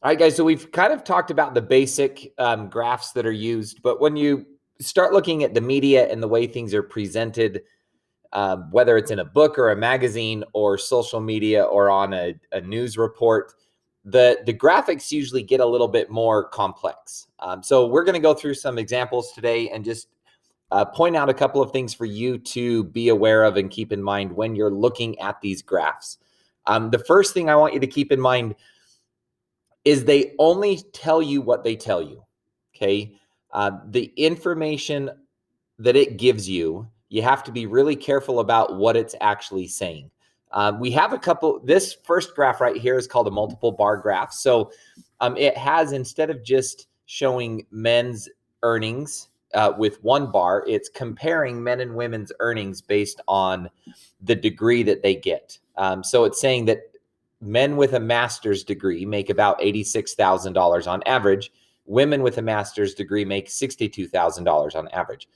All right, guys, so we've kind of talked about the basic graphs that are used, but when you start looking at the media and the way things are presented, whether it's in a book or a magazine or social media or on a news report, the graphics usually get a little bit more complex. So we're going to go through some examples today and just point out a couple of things for you to be aware of and keep in mind when you're looking at these graphs. The first thing I want you to keep in mind is they only tell you what they tell you, okay? The information that it gives you, you have to be really careful about what it's actually saying. We have a couple, this first graph right here is called a multiple bar graph. So it has, instead of just showing men's earnings with one bar, it's comparing men and women's earnings based on the degree that they get. So it's saying that men with a master's degree make about $86,000 on average. Women with a master's degree make $62,000 on average.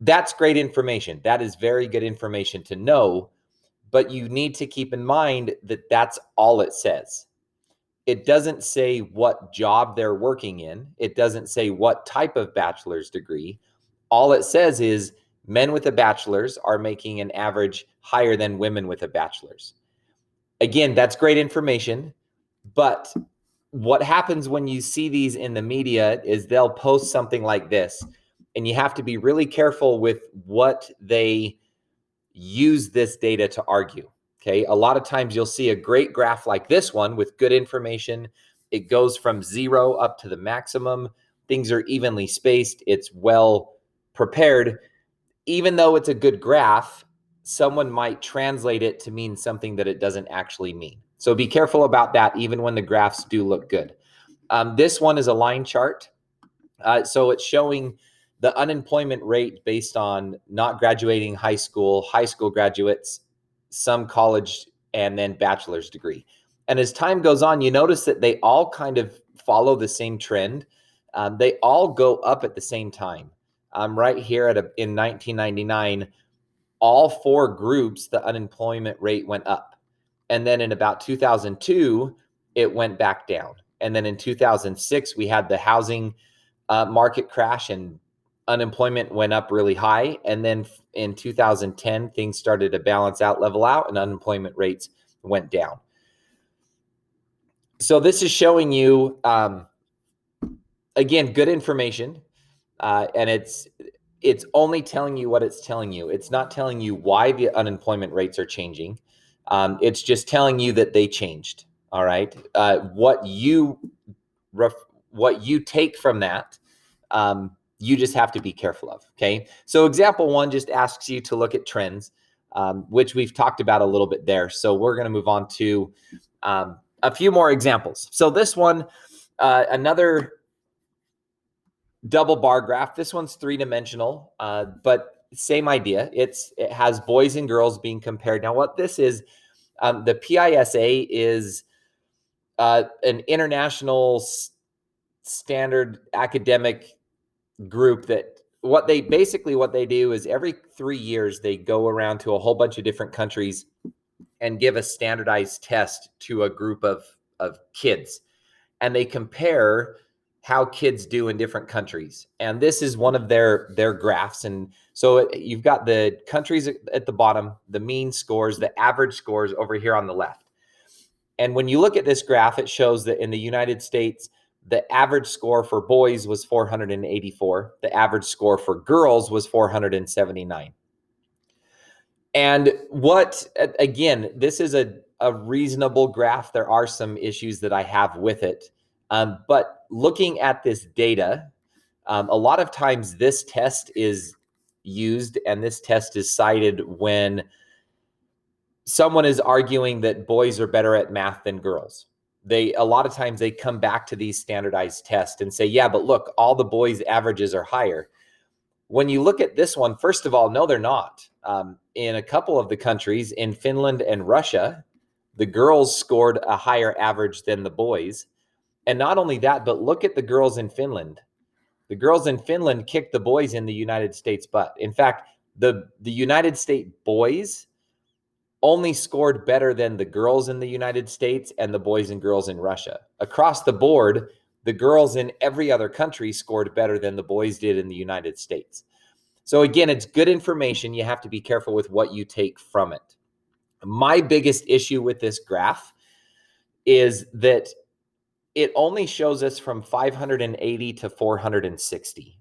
That's great information. That is very good information to know, but you need to keep in mind that that's all it says. It doesn't say what job they're working in. It doesn't say what type of bachelor's degree. All it says is men with a bachelor's are making an average higher than women with a bachelor's. Again, that's great information, but what happens when you see these in the media is they'll post something like this, and you have to be really careful with what they use this data to argue, okay? A lot of times you'll see a great graph like this one with good information. It goes from 0 up to the maximum. Things are evenly spaced. It's well prepared. Even though it's a good graph, someone might translate it to mean something that it doesn't actually mean. So be careful about that, even when the graphs do look good. This one is a line chart. So it's showing the unemployment rate based on not graduating high school graduates, some college, and then bachelor's degree. And as time goes on, you notice that they all kind of follow the same trend. They all go up at the same time. Right here in 1999, all four groups, the unemployment rate went up. And then in about 2002, it went back down. And then in 2006, we had the housing market crash and unemployment went up really high. And then in 2010, things started to balance out, level out, and unemployment rates went down. So this is showing you, again, good information. And it's only telling you what it's telling you. It's not telling you why the unemployment rates are changing. It's just telling you that they changed. All right. What you take from that, you just have to be careful of. Okay. So example one just asks you to look at trends, which we've talked about a little bit there. So we're going to move on to a few more examples. So this one, another double bar graph. This one's three-dimensional, but same idea. It has boys and girls being compared. Now, what this is, the PISA is an international standard academic group that what they do is every 3 years they go around to a whole bunch of different countries and give a standardized test to a group of kids, and they compare how kids do in different countries. And this is one of their graphs. And so you've got the countries at the bottom, the mean scores, the average scores over here on the left. And when you look at this graph, it shows that in the United States, the average score for boys was 484. The average score for girls was 479. And again, this is a reasonable graph. There are some issues that I have with it. But looking at this data, a lot of times this test is used and this test is cited when someone is arguing that boys are better at math than girls. A lot of times they come back to these standardized tests and say, yeah, but look, all the boys' averages are higher. When you look at this one, first of all, no, they're not. In a couple of the countries, in Finland and Russia, the girls scored a higher average than the boys. And not only that, but look at the girls in Finland. The girls in Finland kicked the boys in the United States butt. In fact, the United States boys only scored better than the girls in the United States and the boys and girls in Russia. Across the board, the girls in every other country scored better than the boys did in the United States. So again, it's good information. You have to be careful with what you take from it. My biggest issue with this graph is that it only shows us from 580 to 460.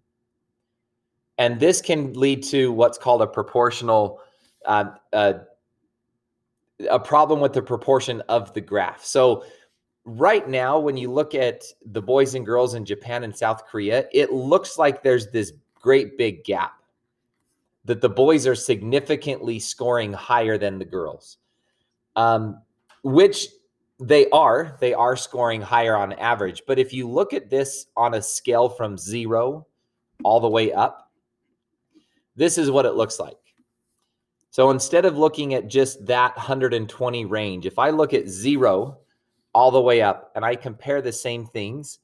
And this can lead to what's called a proportional, a problem with the proportion of the graph. So right now, when you look at the boys and girls in Japan and South Korea, it looks like there's this great big gap, that the boys are significantly scoring higher than the girls, which they are scoring higher on average. But if you look at this on a scale from 0 all the way up, this is what it looks like. So instead of looking at just that 120 range, if I look at 0 all the way up and I compare the same things,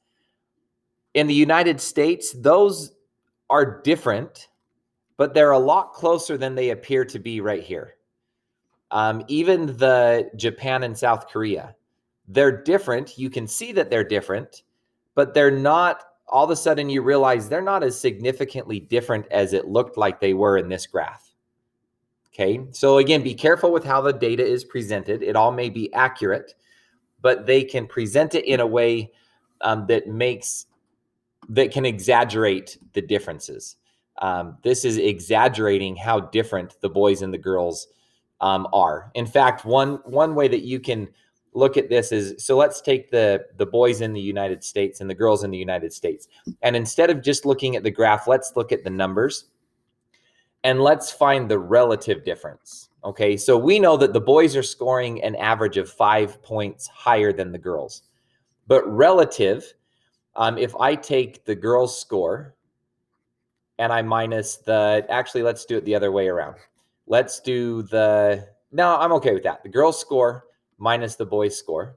in the United States, those are different, but they're a lot closer than they appear to be right here. Even the Japan and South Korea, they're different. You can see that they're different, but they're not, all of a sudden you realize they're not as significantly different as it looked like they were in this graph. Okay, so again, be careful with how the data is presented. It all may be accurate, but they can present it in a way that can exaggerate the differences. This is exaggerating how different the boys and the girls are. In fact, one way that you can look at this is, so let's take the boys in the United States and the girls in the United States. And instead of just looking at the graph, let's look at the numbers and let's find the relative difference. Okay, so we know that the boys are scoring an average of 5 points higher than the girls. But relative, if I take the girls' score and I minus the, actually, let's do it the other way around. Let's do no, I'm okay with that. The girls' score minus the boys' score.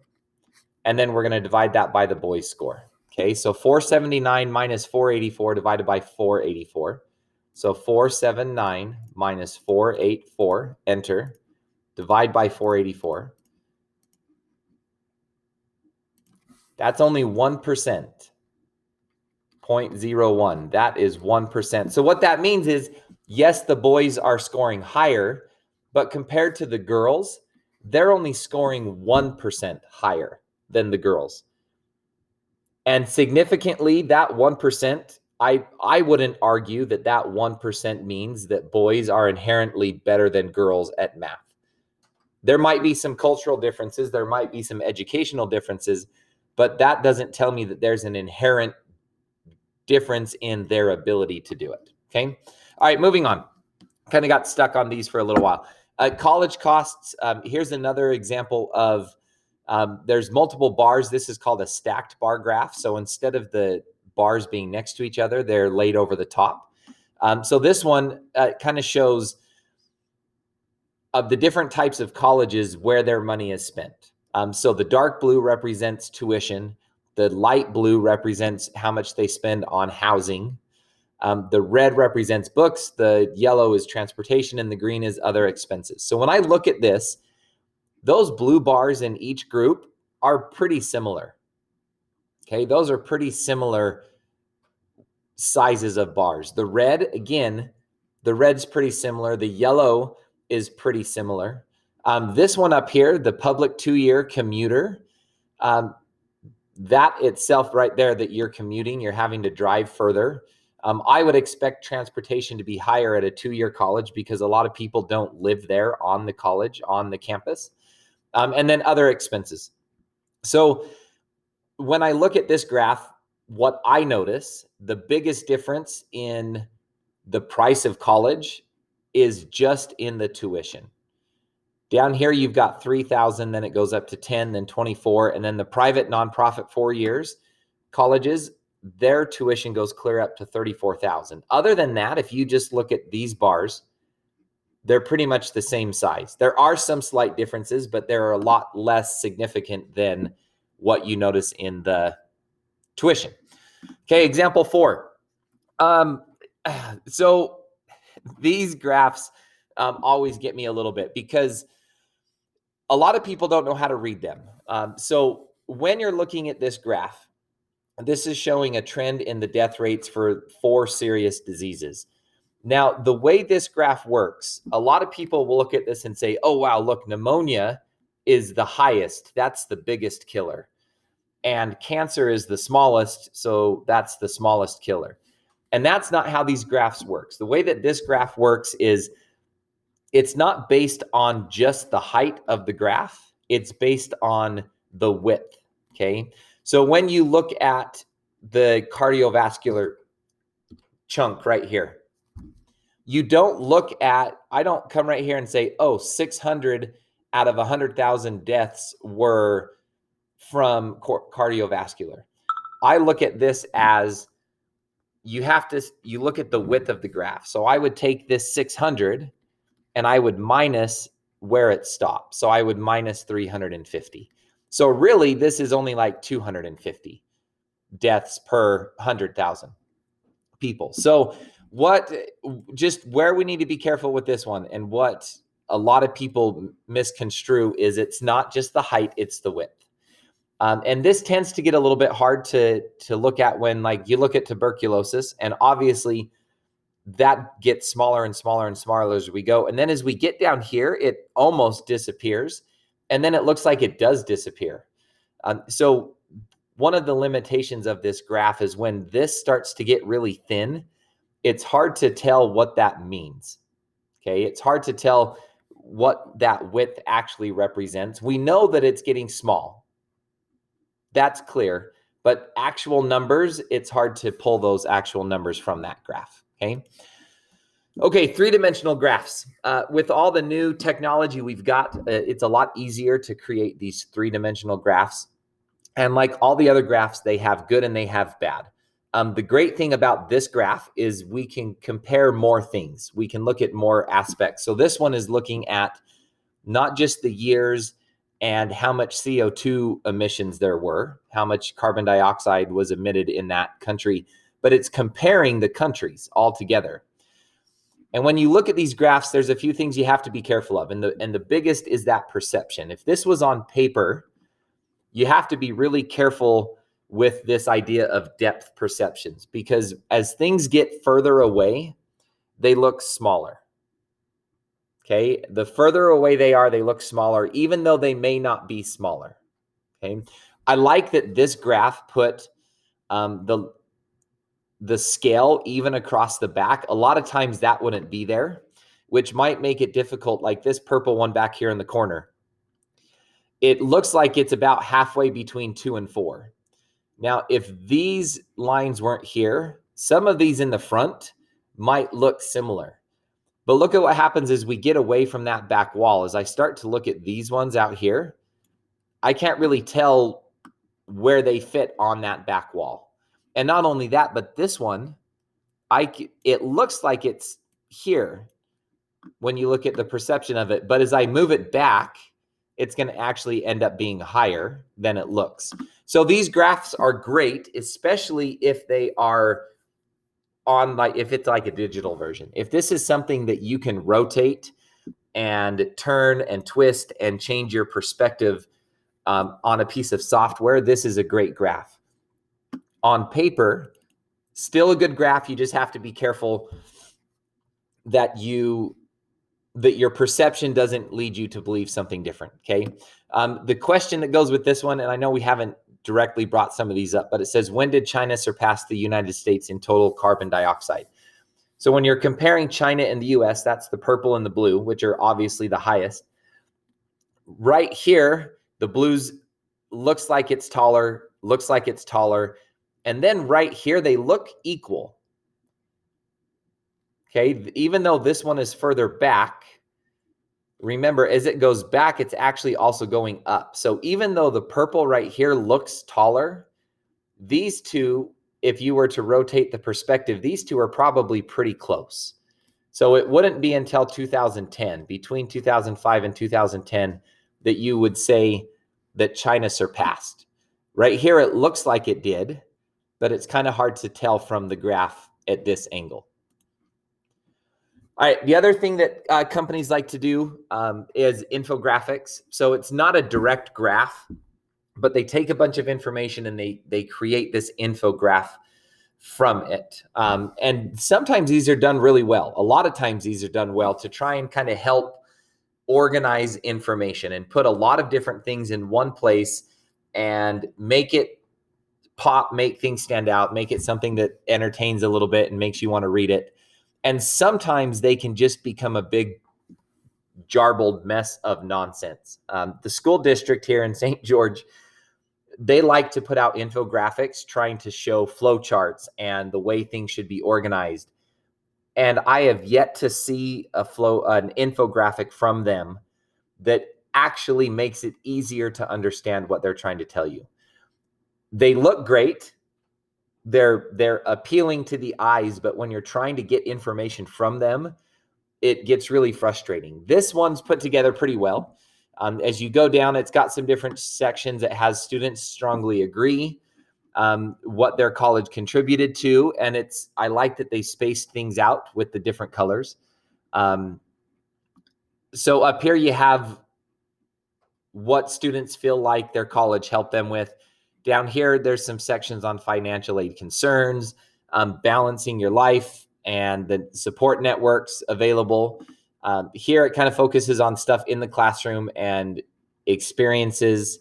And then we're going to divide that by the boys' score. Okay, so 479 minus 484 divided by 484. So 479 minus 484, enter, divide by 484. That's only 1%. 0.01. That is 1%. So what that means is, yes, the boys are scoring higher, but compared to the girls, they're only scoring 1% higher than the girls. And significantly, that 1%, I wouldn't argue that 1% means that boys are inherently better than girls at math. There might be some cultural differences, there might be some educational differences, but that doesn't tell me that there's an inherent difference in their ability to do it. Okay. All right, moving on. Kind of got stuck on these for a little while. College costs. Here's another example of there's multiple bars. This is called a stacked bar graph. So instead of the bars being next to each other, they're laid over the top. So this one kind of shows of the different types of colleges where their money is spent. So the dark blue represents tuition. The light blue represents how much they spend on housing. The red represents books. The yellow is transportation, and the green is other expenses. So when I look at this, those blue bars in each group are pretty similar. Okay, those are pretty similar sizes of bars. The red, again, the red's pretty similar. The yellow is pretty similar. This one up here, the public 2-year commuter, that itself right there, that you're commuting, you're having to drive further. I would expect transportation to be higher at a 2-year college because a lot of people don't live there on the college, on the campus. And then other expenses. So when I look at this graph, what I notice, the biggest difference in the price of college is just in the tuition. Down here, you've got 3,000, then it goes up to 10, then 24, and then the private nonprofit 4 years colleges, their tuition goes clear up to 34,000. Other than that, if you just look at these bars, they're pretty much the same size. There are some slight differences, but they're a lot less significant than what you notice in the tuition. Okay, example 4. So these graphs always get me a little bit because a lot of people don't know how to read them. So when you're looking at this graph, this is showing a trend in the death rates for 4 serious diseases. Now, the way this graph works, a lot of people will look at this and say, oh, wow, look, pneumonia is the highest. That's the biggest killer. And cancer is the smallest, so that's the smallest killer. And that's not how these graphs work. The way that this graph works is it's not based on just the height of the graph. It's based on the width, okay? So when you look at the cardiovascular chunk right here, you don't look at, I don't come right here and say, oh, 600 out of 100,000 deaths were from cardiovascular. I look at this as you look at the width of the graph. So I would take this 600 and I would minus where it stops. So I would minus 350. So really, this is only like 250 deaths per 100,000 people. So just where we need to be careful with this one, and what a lot of people misconstrue, is it's not just the height, it's the width. And this tends to get a little bit hard to look at when, like, you look at tuberculosis, and obviously that gets smaller and smaller and smaller as we go. And then as we get down here, it almost disappears. And then it looks like it does disappear. So one of the limitations of this graph is when this starts to get really thin, it's hard to tell what that means. Okay, it's hard to tell what that width actually represents. We know that it's getting small. That's clear. But actual numbers, it's hard to pull those actual numbers from that graph. Okay, three-dimensional graphs. With all the new technology we've got, it's a lot easier to create these three-dimensional graphs. And like all the other graphs, they have good and they have bad. The great thing about this graph is we can compare more things. We can look at more aspects. So this one is looking at not just the years and how much CO2 emissions there were, how much carbon dioxide was emitted in that country, but it's comparing the countries all together. And when you look at these graphs, there's a few things you have to be careful of. And the biggest is that perception. If this was on paper, you have to be really careful with this idea of depth perceptions, because as things get further away, they look smaller. Okay, the further away they are, they look smaller, even though they may not be smaller. Okay, I like that this graph put the scale even across the back. A lot of times that wouldn't be there, which might make it difficult. Like this purple one back here in the corner, it looks like it's about halfway between 2 and 4. Now, if these lines weren't here, some of these in the front might look similar. But look at what happens as we get away from that back wall. As I start to look at these ones out here, I can't really tell where they fit on that back wall. And not only that, but this one, it looks like it's here when you look at the perception of it. But as I move it back, it's going to actually end up being higher than it looks. So these graphs are great, especially if they are on, like, if it's like a digital version. If this is something that you can rotate and turn and twist and change your perspective on a piece of software, this is a great graph. On paper, still a good graph. You just have to be careful that your perception doesn't lead you to believe something different. Okay. The question that goes with this one, and I know we haven't directly brought some of these up, but it says, when did China surpass the United States in total carbon dioxide? So when you're comparing China and the US, that's the purple and the blue, which are obviously the highest. Right here, the blues looks like it's taller, and then right here, they look equal. Okay, even though this one is further back, remember, as it goes back, it's actually also going up. So even though the purple right here looks taller, these two, if you were to rotate the perspective, these two are probably pretty close. So it wouldn't be until 2010, between 2005 and 2010, that you would say that China surpassed. Right here, it looks like it did, but it's kind of hard to tell from the graph at this angle. All right. The other thing that companies like to do is infographics. So it's not a direct graph, but they take a bunch of information and they create this infograph from it. And sometimes these are done really well. A lot of times these are done well to try and kind of help organize information and put a lot of different things in one place and make it pop, make things stand out, make it something that entertains a little bit and makes you want to read it. And sometimes they can just become a big jarbled mess of nonsense. The school district here in St. George, they like to put out infographics trying to show flow charts and the way things should be organized. And I have yet to see an infographic from them that actually makes it easier to understand what they're trying to tell you. They look great. They're appealing to the eyes, but when you're trying to get information from them, it gets really frustrating. This one's put together pretty well. As you go down, it's got some different sections. It has students strongly agree, what their college contributed to, and I like that they spaced things out with the different colors. So up here you have what students feel like their college helped them with. Down here, there's some sections on financial aid concerns, balancing your life, and the support networks available. Here, it kind of focuses on stuff in the classroom and experiences,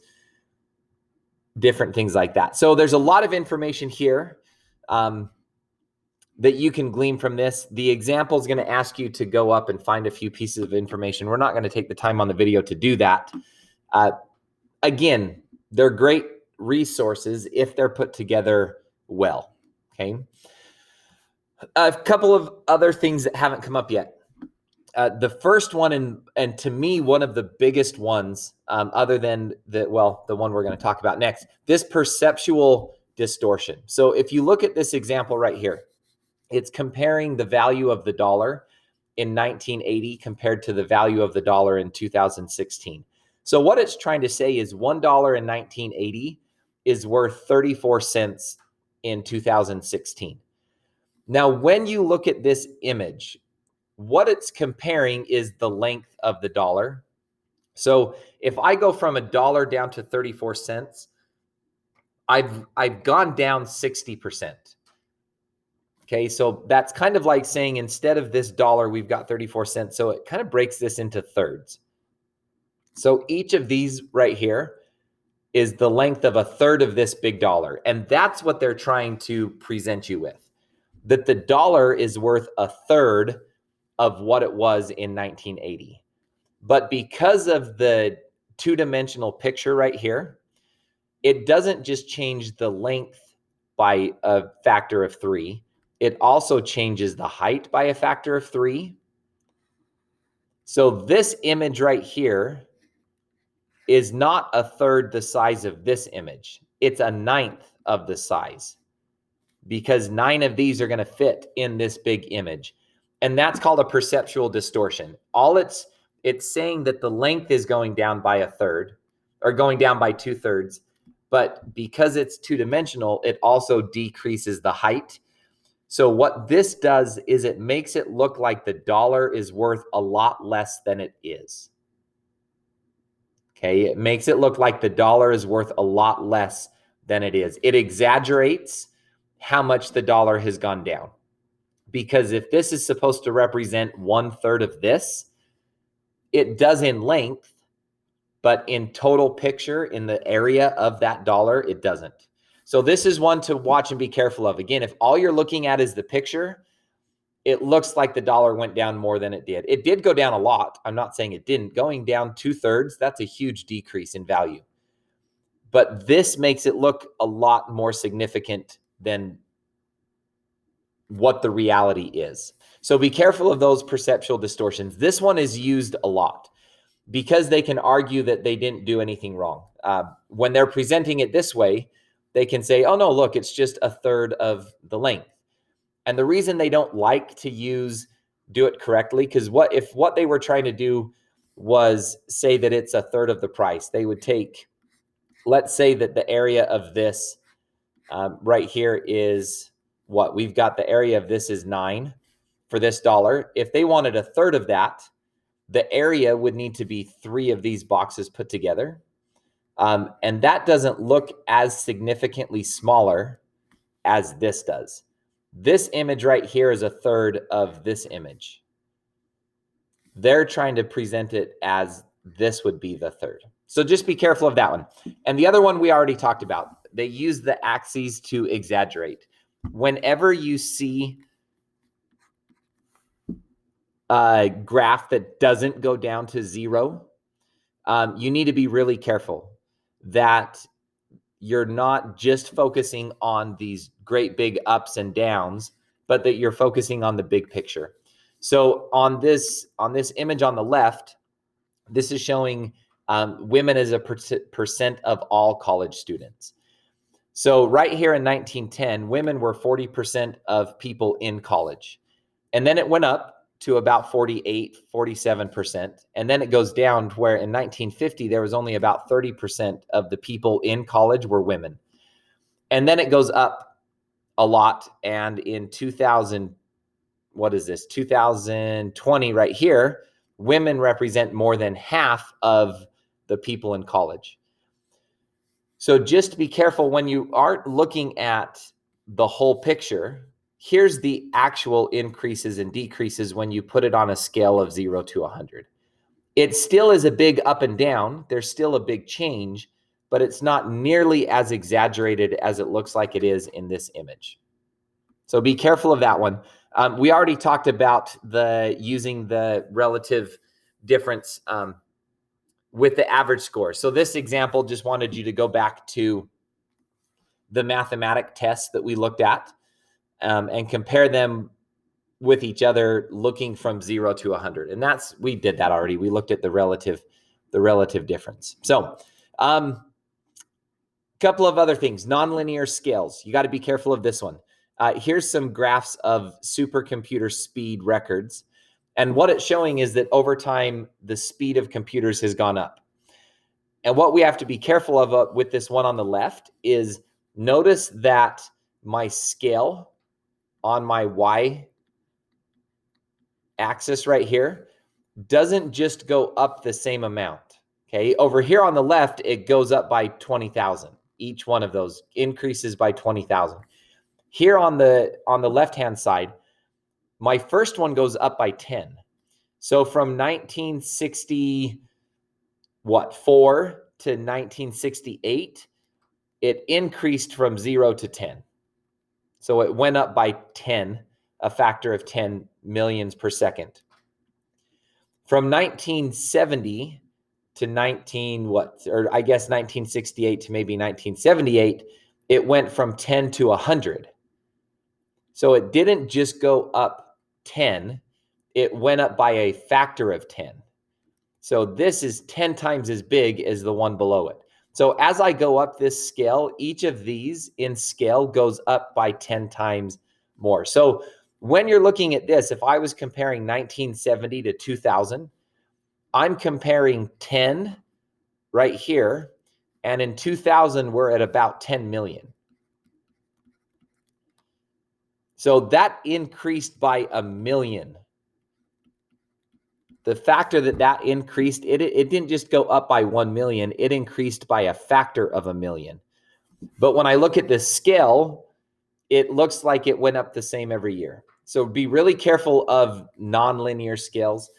different things like that. So there's a lot of information here that you can glean from this. The example is going to ask you to go up and find a few pieces of information. We're not going to take the time on the video to do that. Again, they're great resources if they're put together well, okay? A couple of other things that haven't come up yet. The first one, and to me, one of the biggest ones, other than the one we're going to talk about next, this perceptual distortion. So if you look at this example right here, it's comparing the value of the dollar in 1980 compared to the value of the dollar in 2016. So what it's trying to say is $1 in 1980 is worth 34 cents in 2016. Now, when you look at this image, what it's comparing is the length of the dollar. So if I go from $1 down to 34 cents, I've gone down 60%. Okay, so that's kind of like saying instead of this dollar, we've got 34 cents. So it kind of breaks this into thirds. So each of these right here is the length of a third of this big dollar. And that's what they're trying to present you with, that the dollar is worth a third of what it was in 1980. But because of the two-dimensional picture right here, it doesn't just change the length by a factor of 3. It also changes the height by a factor of 3. So this image right here is not a third the size of this image. It's a ninth of the size, because 9 of these are going to fit in this big image. And that's called a perceptual distortion. All it's saying that the length is going down by a third, or going down by 2/3, but because it's two-dimensional, it also decreases the height. So what this does is it makes it look like the dollar is worth a lot less than it is. Okay, it makes it look like the dollar is worth a lot less than it is. It exaggerates how much the dollar has gone down. Because if this is supposed to represent 1/3 of this, it does in length, but in total picture, in the area of that dollar, it doesn't. So this is one to watch and be careful of. Again, if all you're looking at is the picture, it looks like the dollar went down more than it did. It did go down a lot. I'm not saying it didn't. Going down 2/3, that's a huge decrease in value. But this makes it look a lot more significant than what the reality is. So be careful of those perceptual distortions. This one is used a lot because they can argue that they didn't do anything wrong. When they're presenting it this way, they can say, oh, no, look, it's just a third of the length. And the reason they don't like to do it correctly, because if what they were trying to do was say that it's a third of the price, they would take, let's say that the area of this right here is what? We've got the area of this is 9. for this dollar. If they wanted a third of that, the area would need to be 3 of these boxes put together. And that doesn't look as significantly smaller as this does. This image right here is a third of this image. They're trying to present it as this would be the third. So just be careful of that one. And the other one we already talked about. They use the axes to exaggerate. Whenever you see a graph that doesn't go down to 0, you need to be really careful that you're not just focusing on these great big ups and downs, but that you're focusing on the big picture. So on this image on the left, this is showing women as a percent of all college students. So right here in 1910, women were 40% of people in college. And then it went up to about 48, 47%. And then it goes down to where in 1950, there was only about 30% of the people in college were women. And then it goes up a lot. And in 2020 right here, women represent more than half of the people in college. So just be careful when you aren't looking at the whole picture. Here's the actual increases and decreases when you put it on a scale of 0 to 100. It still is a big up and down. There's still a big change, but it's not nearly as exaggerated as it looks like it is in this image. So be careful of that one. We already talked about using the relative difference with the average score. So this example just wanted you to go back to the mathematic tests that we looked at and compare them with each other, looking from 0 to 100. And we did that already. We looked at the relative difference. So couple of other things. NonLinear scales. You got to be careful of this one. Here's some graphs of supercomputer speed records. And what it's showing is that over time, the speed of computers has gone up. And what we have to be careful of with this one on the left is notice that my scale on my Y axis right here doesn't just go up the same amount. Okay, over here on the left, it goes up by 20,000. Each one of those increases by 20,000. Here on the left-hand side, my first one goes up by 10. So from 1964 to 1968, it increased from 0 to 10. So it went up by 10, a factor of 10 millions per second. From 1970 to 1968 to maybe 1978, it went from 10 to 100. So it didn't just go up 10, it went up by a factor of 10. So this is 10 times as big as the one below it. So as I go up this scale, each of these in scale goes up by 10 times more. So when you're looking at this, if I was comparing 1970 to 2000, I'm comparing 10 right here, and in 2000, we're at about 10 million. So that increased by 1 million. The factor that increased, it didn't just go up by 1 million, it increased by a factor of 1 million. But when I look at this scale, it looks like it went up the same every year. So be really careful of nonlinear scales.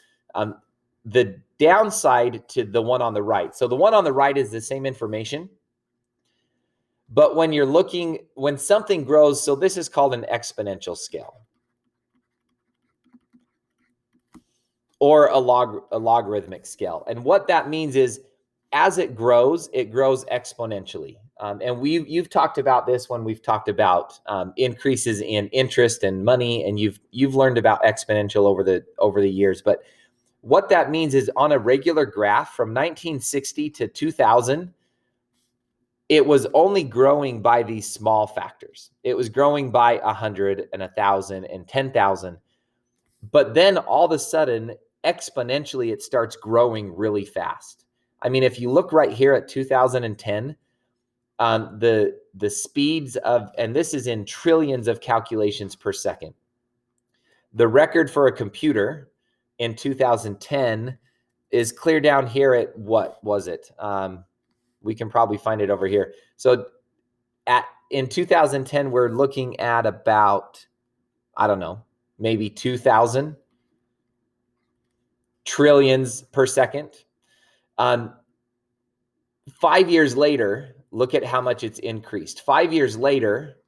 The downside to the one on the right. So the one on the right is the same information. But when you're looking, when something grows, so this is called an exponential scale or a logarithmic scale. And what that means is as it grows exponentially. And you've talked about this when we've talked about increases in interest and money, and you've learned about exponential over the years. But what that means is on a regular graph from 1960 to 2000, it was only growing by these small factors. It was growing by 100 and 1,000 and 10,000. But then all of a sudden, exponentially, it starts growing really fast. I mean, if you look right here at 2010, the speeds of, and this is in trillions of calculations per second, The record for a computer in 2010 is clear down here at, what was it? We can probably find it over here. So in 2010, we're looking at about, I don't know, maybe 2,000 trillions per second. 5 years later, look at how much it's increased. 5 years later,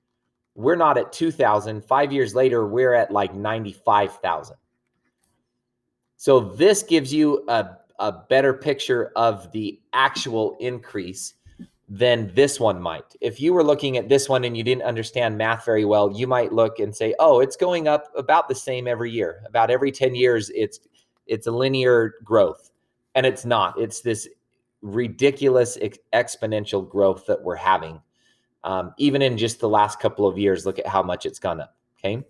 we're not at 2,000. 5 years later, we're at like 95,000. So this gives you a better picture of the actual increase than this one might. If you were looking at this one and you didn't understand math very well, you might look and say, oh, it's going up about the same every year. About every 10 years, it's a linear growth. And it's not. It's this ridiculous exponential growth that we're having. Even in just the last couple of years, look at how much it's gone up, okay?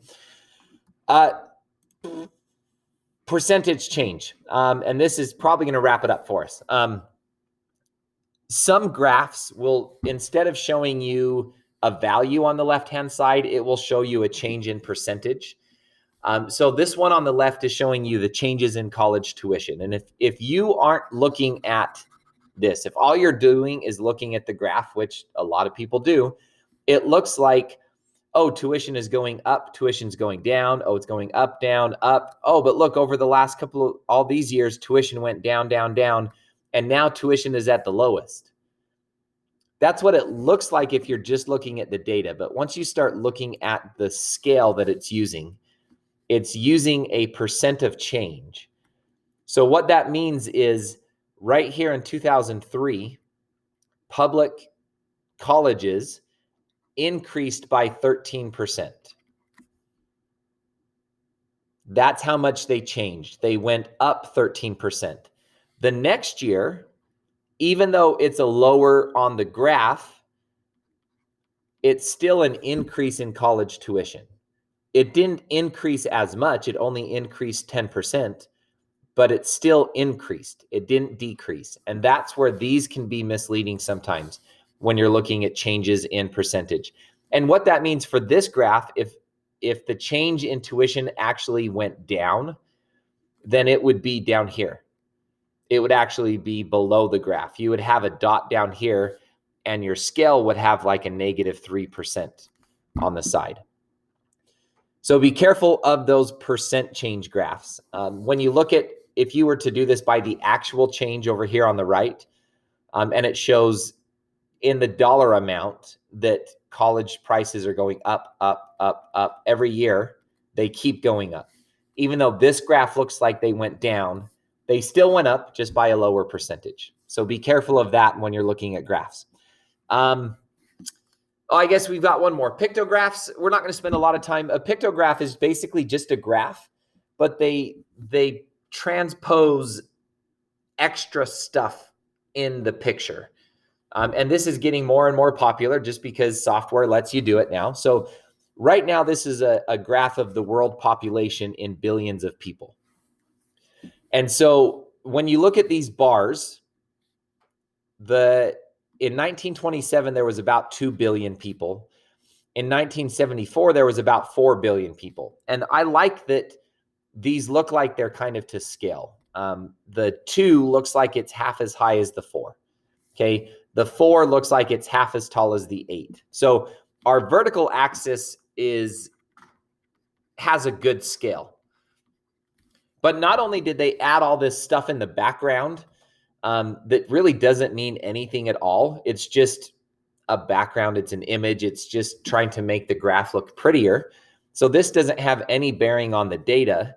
Percentage change. And this is probably going to wrap it up for us. Some graphs will, instead of showing you a value on the left-hand side, it will show you a change in percentage. So this one on the left is showing you the changes in college tuition. And if you aren't looking at this, if all you're doing is looking at the graph, which a lot of people do, it looks like, oh, tuition is going up, tuition's going down, oh, it's going up, down, up. Oh, but look, over the last couple of, all these years, tuition went down, down, down, and now tuition is at the lowest. That's what it looks like if you're just looking at the data. But once you start looking at the scale that it's using a percent of change. So what that means is right here in 2003, public colleges increased by 13%. That's how much they changed. They went up 13%. The next year, even though it's a lower on the graph, it's still an increase in college tuition. It didn't increase as much. It only increased 10%, but it still increased. It didn't decrease. And that's where these can be misleading sometimes when you're looking at changes in percentage. And what that means for this graph, if the change in tuition actually went down, then it would be down here. It would actually be below the graph. You would have a dot down here, and your scale would have like a negative 3% on the side. So be careful of those percent change graphs. When you look at, if you were to do this by the actual change over here on the right, and it shows in the dollar amount that college prices are going up, up, up, up every year, they keep going up. Even though this graph looks like they went down, they still went up just by a lower percentage. So be careful of that when you're looking at graphs. I guess we've got one more. Pictographs, we're not going to spend a lot of time. A pictograph is basically just a graph, but they transpose extra stuff in the picture. And this is getting more and more popular just because software lets you do it now. So right now, this is a graph of the world population in billions of people. And so when you look at these bars, in 1927, there was about 2 billion people. In 1974, there was about 4 billion people. And I like that these look like they're kind of to scale. The 2 looks like it's half as high as the 4. Okay. The 4 looks like it's half as tall as the 8. So our vertical axis has a good scale. But not only did they add all this stuff in the background that really doesn't mean anything at all. It's just a background. It's an image. It's just trying to make the graph look prettier. So this doesn't have any bearing on the data.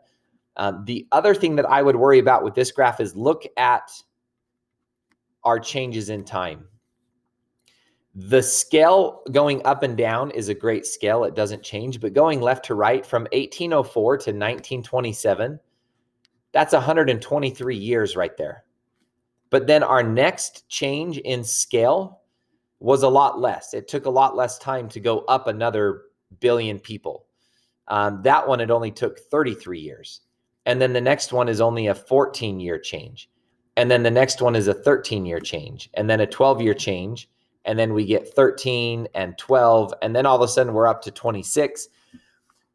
The other thing that I would worry about with this graph is look at our changes in time. The scale going up and down is a great scale. It doesn't change. But going left to right from 1804 to 1927, that's 123 years right there. But then our next change in scale was a lot less. It took a lot less time to go up another billion people. That one, it only took 33 years. And then the next one is only a 14-year change. And then the next one is a 13-year change. And then a 12-year change. And then we get 13 and 12. And then all of a sudden we're up to 26.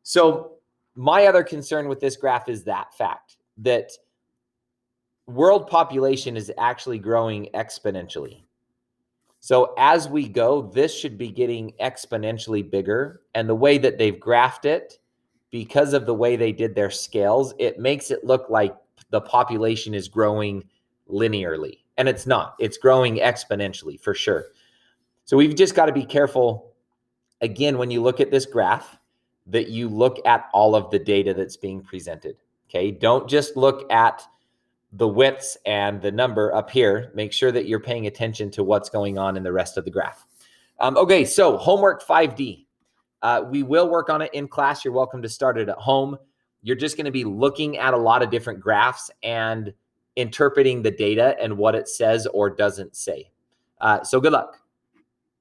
So My other concern with this graph is that fact that world population is actually growing exponentially. So as we go, this should be getting exponentially bigger. And the way that they've graphed it, because of the way they did their scales, it makes it look like the population is growing linearly. And it's not. It's growing exponentially for sure. So we've just got to be careful, again, when you look at this graph, that you look at all of the data that's being presented. Okay, don't just look at the widths and the number up here. Make sure that you're paying attention to what's going on in the rest of the graph. Okay, so homework 5D. We will work on it in class. You're welcome to start it at home. You're just going to be looking at a lot of different graphs and interpreting the data and what it says or doesn't say. So good luck.